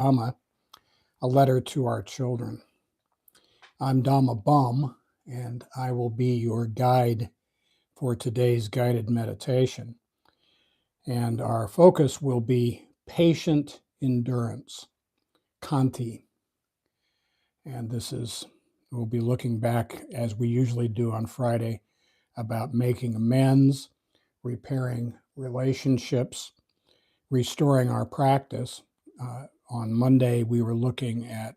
Dhamma, a letter to our children. I'm Dhamma Bum, and I will be your guide for today's guided meditation. And our focus will be patient endurance, Khanti. And we'll be looking back, as we usually do on Friday, about making amends, repairing relationships, restoring our practice. On Monday, we were looking at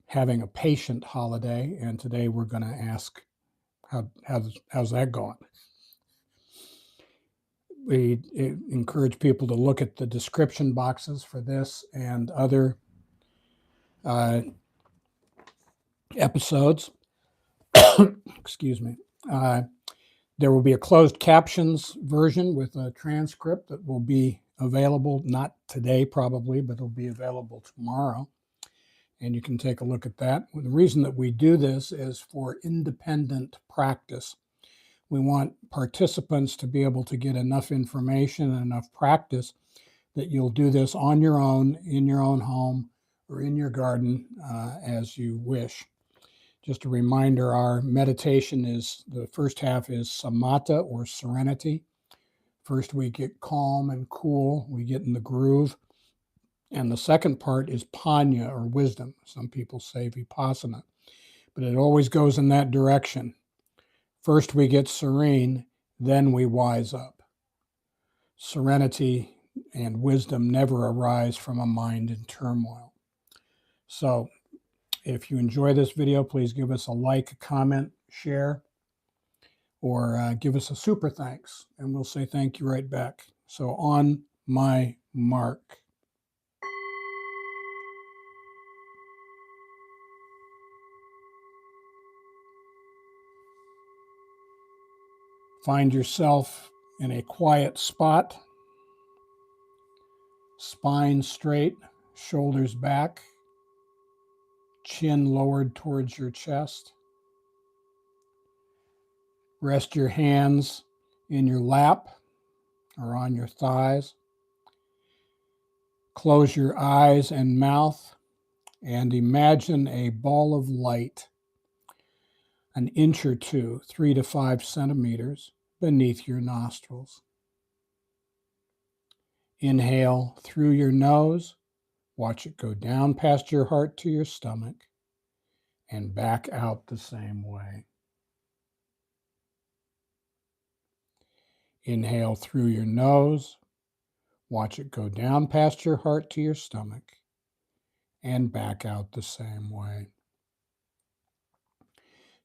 having a patient holiday, and today we're going to ask, how's that going? We encourage people to look at the description boxes for this and other episodes. Excuse me. There will be a closed captions version with a transcript that will be available, not today probably, but it'll be available tomorrow. And you can take a look at that. The reason that we do this is for independent practice. We want participants to be able to get enough information and enough practice that you'll do this on your own, in your own home, or in your garden as you wish. Just a reminder, our meditation the first half is samatha or serenity. First we get calm and cool, we get in the groove. And the second part is panya or wisdom. Some people say vipassana, but it always goes in that direction. First we get serene, then we wise up. Serenity and wisdom never arise from a mind in turmoil. So if you enjoy this video, please give us a like, a comment, share, or give us a super thanks, and we'll say thank you right back. So on my mark. Find yourself in a quiet spot, spine straight, shoulders back, chin lowered towards your chest. Rest your hands in your lap or on your thighs. Close your eyes and mouth and imagine a ball of light, an inch or two, 3 to 5 centimeters beneath your nostrils. Inhale through your nose, watch it go down past your heart to your stomach, and back out the same way. Inhale through your nose, watch it go down past your heart to your stomach, and back out the same way.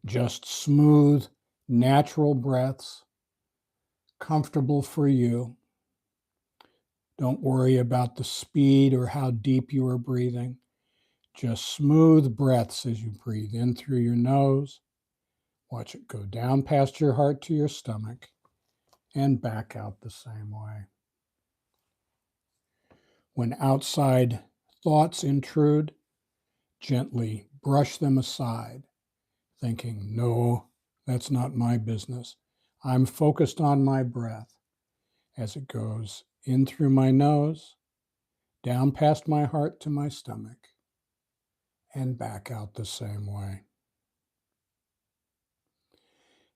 Just smooth, natural breaths, comfortable for you. Don't worry about the speed or how deep you are breathing. Just smooth breaths as you breathe in through your nose. Watch it go down past your heart to your stomach and back out the same way. When outside thoughts intrude, gently brush them aside, thinking, no, that's not my business. I'm focused on my breath as it goes in through my nose, down past my heart to my stomach, and back out the same way.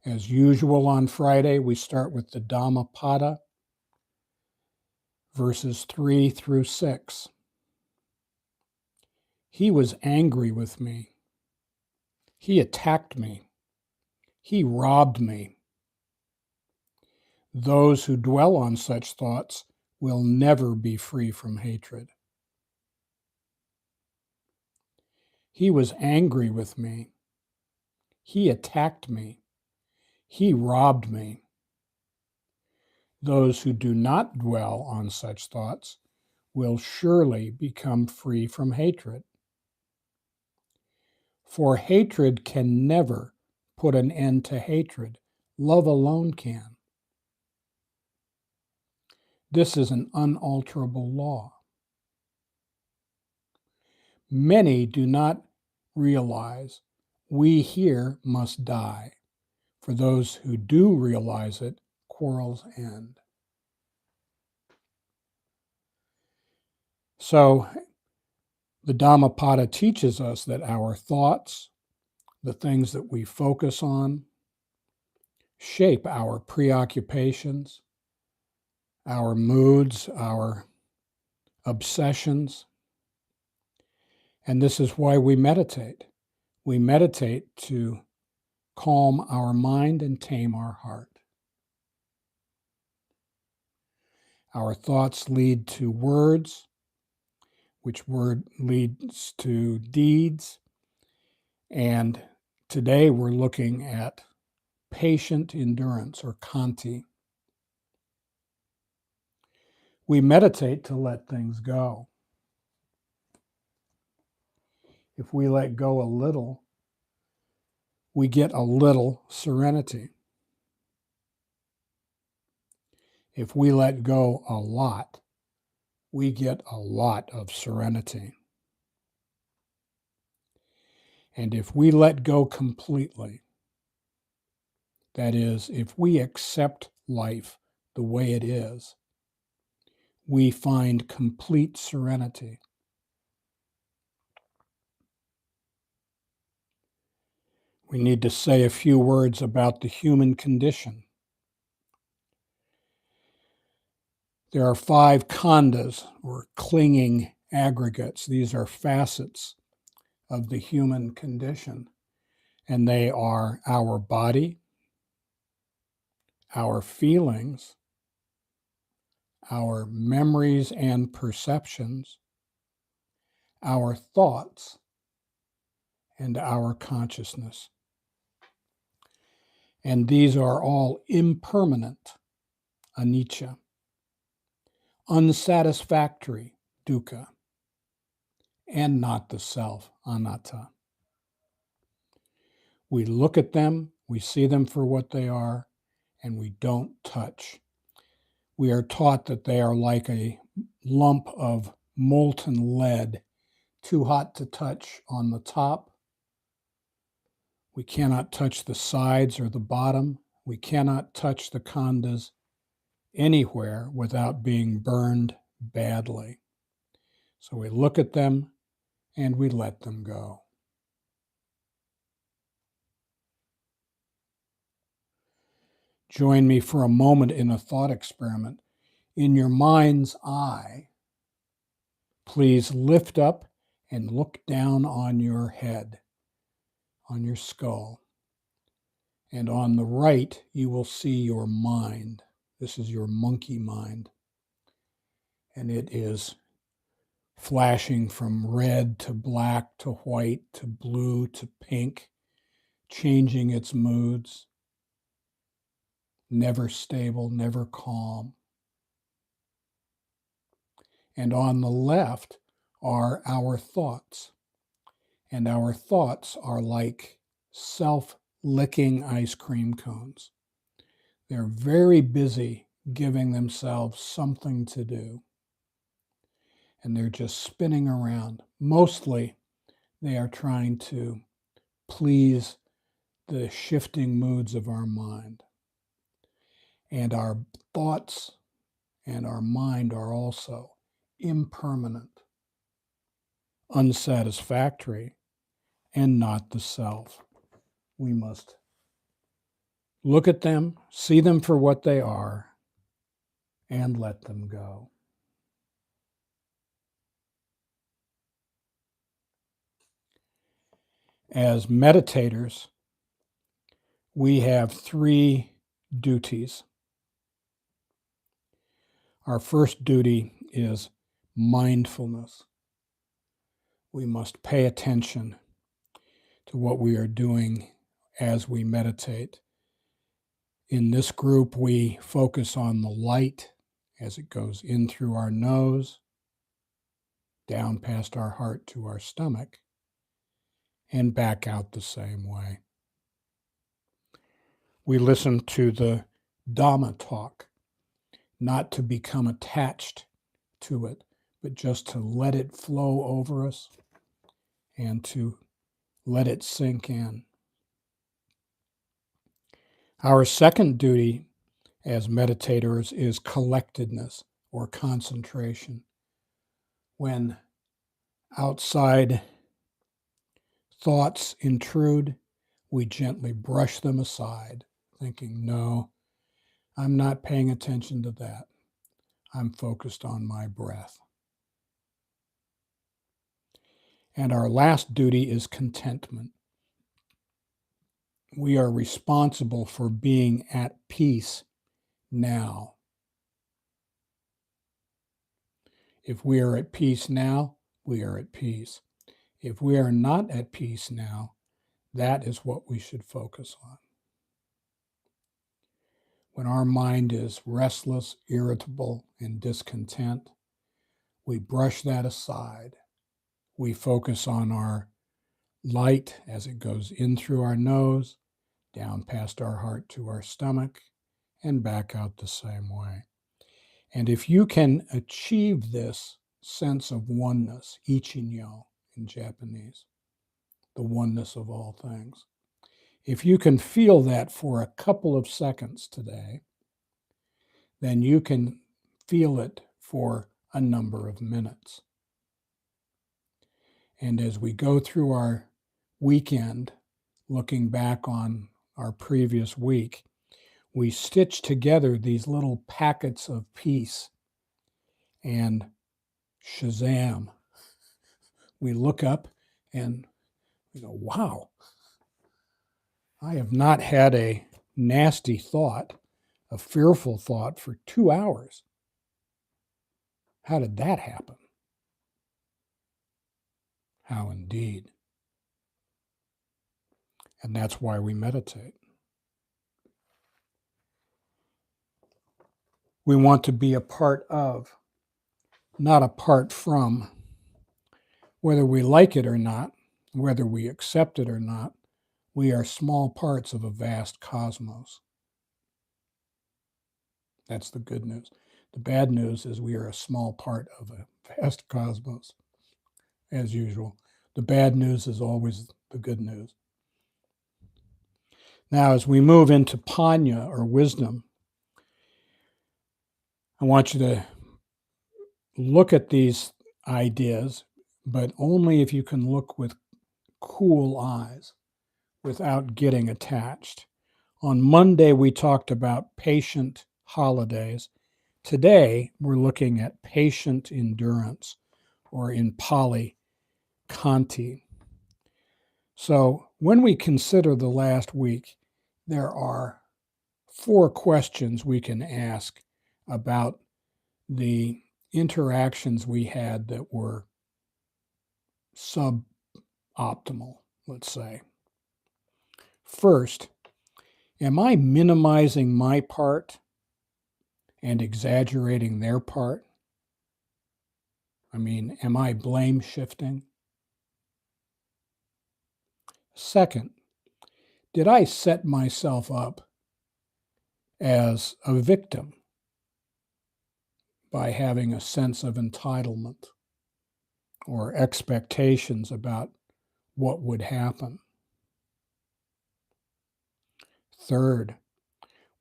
As usual on Friday, we start with the Dhammapada, verses 3 through 6. He was angry with me. He attacked me. He robbed me. Those who dwell on such thoughts will never be free from hatred. He was angry with me. He attacked me. He robbed me. Those who do not dwell on such thoughts will surely become free from hatred. For hatred can never put an end to hatred. Love alone can. This is an unalterable law. Many do not realize we here must die. For those who do realize it, quarrels end. So The Dhammapada teaches us that our thoughts, the things that we focus on, shape our preoccupations, our moods, our obsessions. And this is why we meditate. We meditate to calm our mind and tame our heart. Our thoughts lead to words, which word leads to deeds. And today we're looking at patient endurance, or Khanti. We meditate to let things go. If we let go a little, we get a little serenity. If we let go a lot, we get a lot of serenity. And if we let go completely, that is, if we accept life the way it is, we find complete serenity. We need to say a few words about the human condition. There are 5 khandhas, or clinging aggregates. These are facets of the human condition, and they are our body, our feelings, our memories and perceptions, our thoughts, and our consciousness. And these are all impermanent, anicca, unsatisfactory, dukkha, and not the self, anatta. We look at them, we see them for what they are, and we don't touch. We are taught that they are like a lump of molten lead, too hot to touch on the top. We cannot touch the sides or the bottom. We cannot touch the khandhas anywhere without being burned badly. So we look at them and we let them go. Join me for a moment in a thought experiment. In your mind's eye, please lift up and look down on your head, on your skull. And on the right, you will see your mind. This is your monkey mind. And it is flashing from red to black to white to blue to pink, changing its moods, never stable, never calm. And on the left are our thoughts. And our thoughts are like self-licking ice cream cones. They're very busy giving themselves something to do. And they're just spinning around. Mostly, they are trying to please the shifting moods of our mind. And our thoughts and our mind are also impermanent, unsatisfactory, and not the self. We must look at them, see them for what they are, and let them go. As meditators, we have 3 duties. Our first duty is mindfulness. We must pay attention to what we are doing as we meditate. In this group, we focus on the light as it goes in through our nose, down past our heart to our stomach, and back out the same way. We listen to the Dhamma talk, not to become attached to it, but just to let it flow over us and to let it sink in. Our second duty as meditators is collectedness, or concentration. When outside thoughts intrude, we gently brush them aside, thinking, no, I'm not paying attention to that. I'm focused on my breath. And our last duty is contentment. We are responsible for being at peace now. If we are at peace now, we are at peace. If we are not at peace now, that is what we should focus on. When our mind is restless, irritable, and discontent, we brush that aside. We focus on our light as it goes in through our nose, down past our heart to our stomach, and back out the same way. And if you can achieve this sense of oneness, ichinyo in Japanese, the oneness of all things, if you can feel that for a couple of seconds today, then you can feel it for a number of minutes. And as we go through our weekend, looking back on our previous week, we stitch together these little packets of peace, and shazam, we look up and we go, wow, I have not had a nasty thought, a fearful thought for 2 hours. How did that happen? How indeed. And that's why we meditate. We want to be a part of, not apart from. Whether we like it or not, whether we accept it or not, we are small parts of a vast cosmos. That's the good news. The bad news is we are a small part of a vast cosmos, as usual. The bad news is always the good news. Now, as we move into panya, or wisdom, I want you to look at these ideas, but only if you can look with cool eyes, without getting attached. On Monday, we talked about patient holidays. Today, we're looking at patient endurance, or in Pali, Khanti. So when we consider the last week, there are 4 questions we can ask about the interactions we had that were suboptimal, let's say. First, am I minimizing my part and exaggerating their part? I mean, am I blame shifting? Second, did I set myself up as a victim by having a sense of entitlement or expectations about what would happen? Third,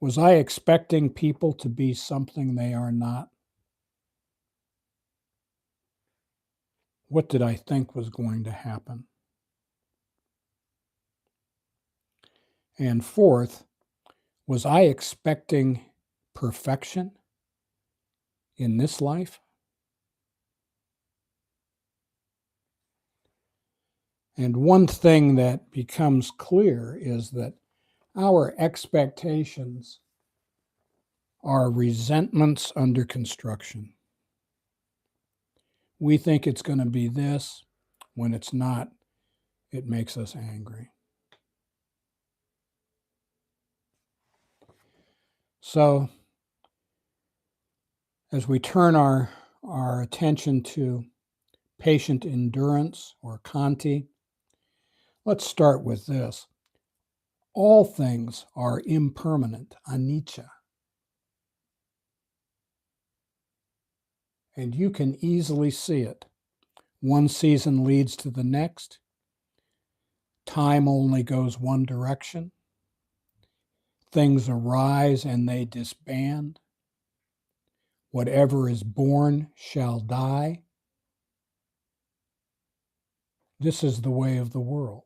was I expecting people to be something they are not? What did I think was going to happen? And fourth, was I expecting perfection in this life? And one thing that becomes clear is that our expectations are resentments under construction. We think it's going to be this. When it's not, it makes us angry. So, as we turn our attention to patient endurance, or Khanti, let's start with this. All things are impermanent, anicca. And you can easily see it. One season leads to the next. Time only goes one direction. Things arise and they disband. Whatever is born shall die. This is the way of the world.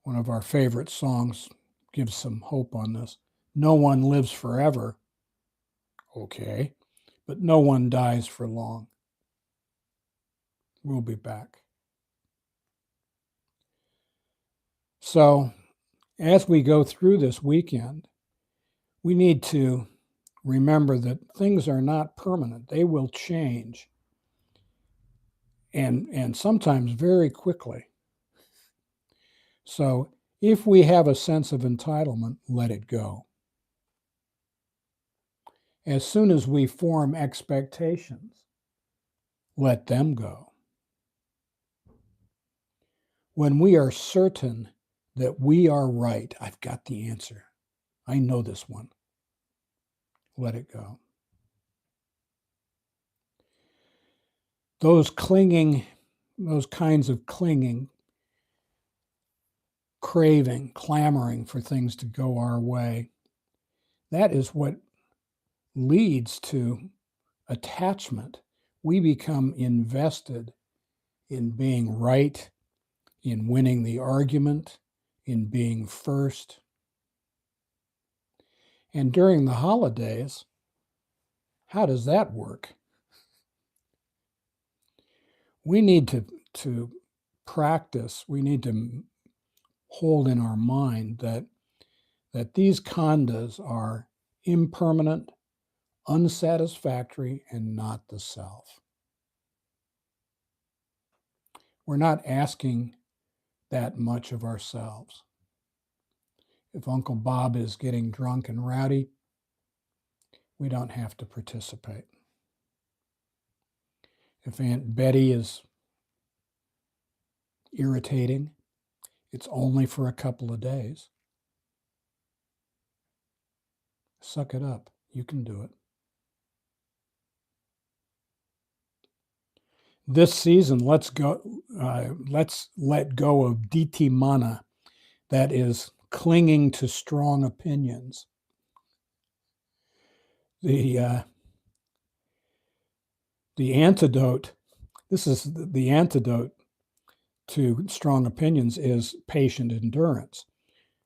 One of our favorite songs gives some hope on this. No one lives forever. Okay, but no one dies for long. We'll be back. So, as we go through this weekend, we need to remember that things are not permanent. They will change, and sometimes very quickly. So, if we have a sense of entitlement, let it go. As soon as we form expectations, let them go. When we are certain that we are right, I've got the answer. I know this one. Let it go. Those kinds of clinging, craving, clamoring for things to go our way, that is what leads to attachment. We become invested in being right, in winning the argument, in being first. And during the holidays, how does that work? We need to practice, we need to hold in our mind that these khandhas are impermanent, unsatisfactory, and not the self. We're not asking that much of ourselves. If Uncle Bob is getting drunk and rowdy, we don't have to participate. If Aunt Betty is irritating, it's only for a couple of days. Suck it up. You can do it. This season, let's let go of ditimana, that is clinging to strong opinions. The antidote, this is the antidote to strong opinions, is patient endurance.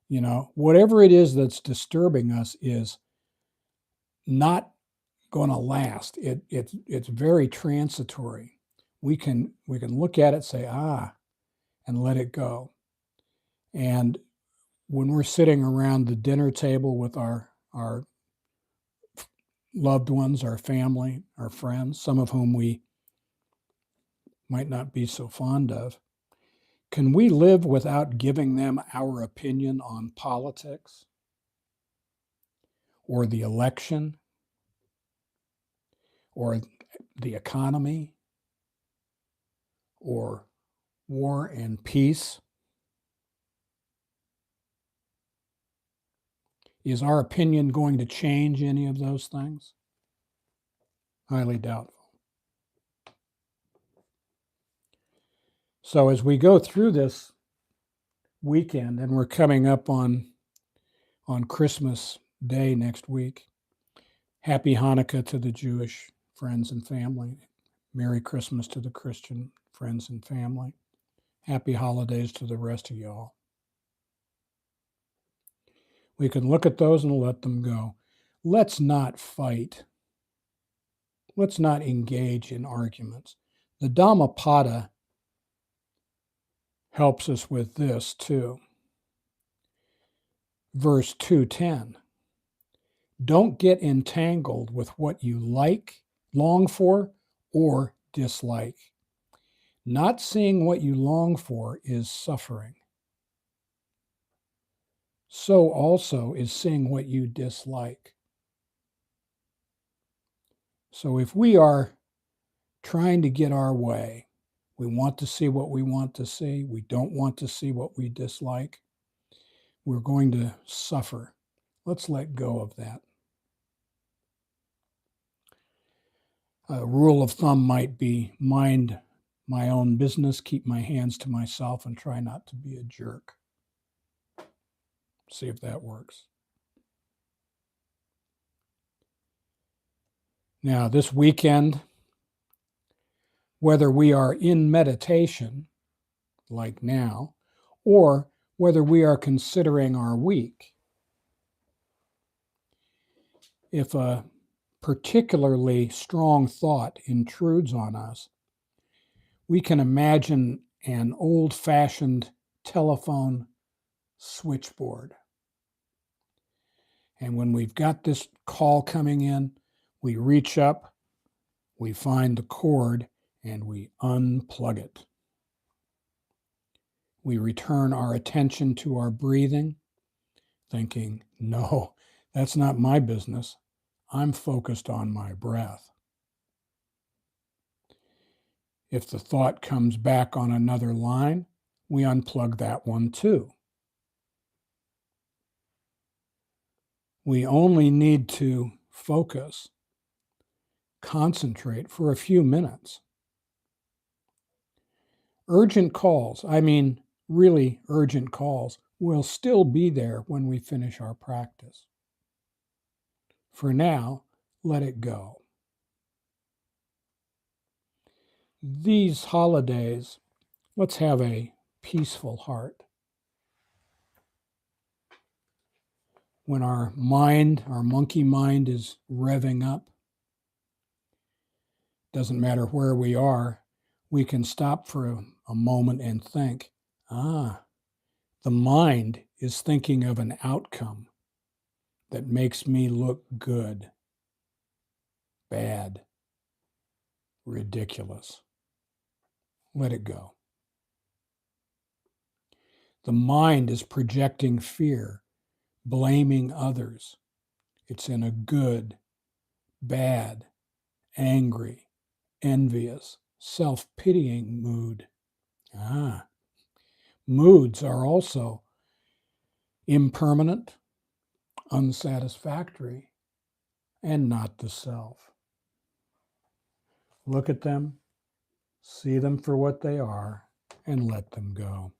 You know, whatever it is that's disturbing us is not going to last. It's very transitory. We can look at it, say, and let it go. And when we're sitting around the dinner table with our loved ones, our family, our friends, some of whom we might not be so fond of, can we live without giving them our opinion on politics or the election or the economy or war and peace? Is our opinion going to change any of those things? Highly doubtful. So as we go through this weekend, and we're coming up on Christmas Day next week, happy Hanukkah to the Jewish friends and family. Merry Christmas to the Christian friends and family. Happy holidays to the rest of y'all. We can look at those and let them go. Let's not fight. Let's not engage in arguments. The Dhammapada helps us with this too. Verse 2:10. Don't get entangled with what you like, long for, or dislike. Not seeing what you long for is suffering. So also is seeing what you dislike. So if we are trying to get our way, we want to see what we want to see, we don't want to see what we dislike, we're going to suffer. Let's let go of that. A rule of thumb might be mind my own business, keep my hands to myself, and try not to be a jerk. See if that works. Now, this weekend, whether we are in meditation, like now, or whether we are considering our week. If a particularly strong thought intrudes on us, we can imagine an old-fashioned telephone switchboard. And when we've got this call coming in, we reach up, we find the cord, and we unplug it. We return our attention to our breathing, thinking, no, that's not my business. I'm focused on my breath. If the thought comes back on another line, we unplug that one too. We only need to focus, concentrate for a few minutes. Urgent calls, really urgent calls, will still be there when we finish our practice. For now, let it go. These holidays, let's have a peaceful heart. When our mind, our monkey mind, is revving up, doesn't matter where we are, we can stop for a moment and think, the mind is thinking of an outcome that makes me look good, bad, ridiculous. Let it go. The mind is projecting fear, blaming others. It's in a good, bad, angry, envious, self-pitying mood. Moods are also impermanent, unsatisfactory, and not the self. Look at them, see them for what they are, and let them go.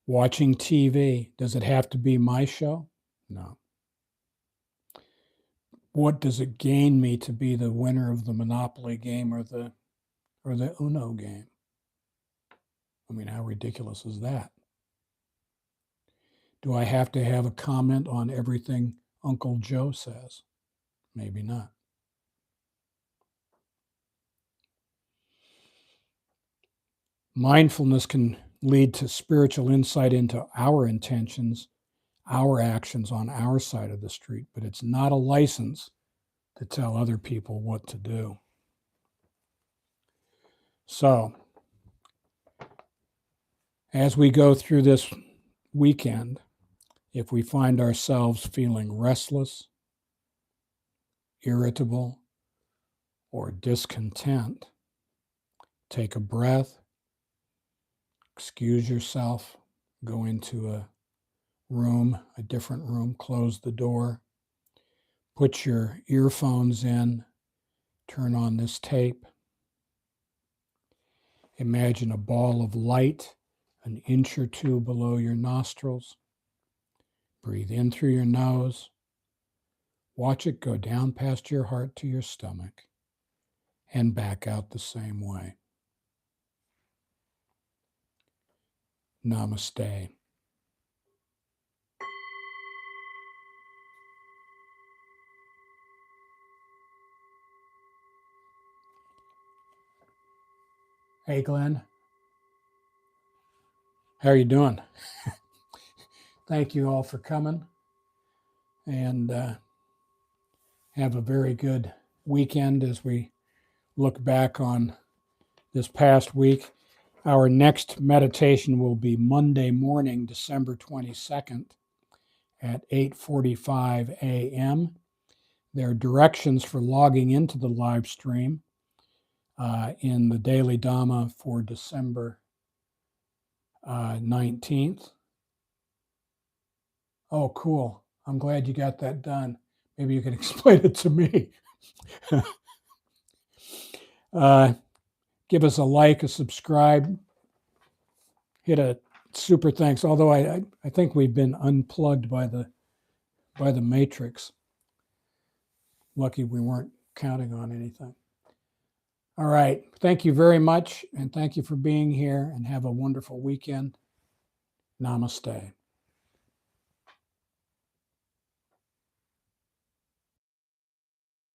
Watching TV, does it have to be my show? No. What does it gain me to be the winner of the Monopoly game or the Uno game? How ridiculous is that? Do I have to have a comment on everything Uncle Joe says? Maybe not. Mindfulness can lead to spiritual insight into our intentions, our actions on our side of the street, but it's not a license to tell other people what to do. So, as we go through this weekend, if we find ourselves feeling restless, irritable, or discontent, take a breath, excuse yourself, go into a different room, close the door, put your earphones in, turn on this tape. Imagine a ball of light an inch or two below your nostrils. Breathe in through your nose. Watch it go down past your heart to your stomach and back out the same way. Namaste. Hey, Glenn. How are you doing? Thank you all for coming, and have a very good weekend as we look back on this past week. Our next meditation will be Monday morning, December 22nd at 8:45 a.m. There are directions for logging into the live stream in the Daily Dhamma for December 19th. Oh, cool. I'm glad you got that done. Maybe you can explain it to me. Give us a like, a subscribe, hit a super thanks. Although I think we've been unplugged by the matrix. Lucky we weren't counting on anything. All right. Thank you very much. And thank you for being here, and have a wonderful weekend. Namaste.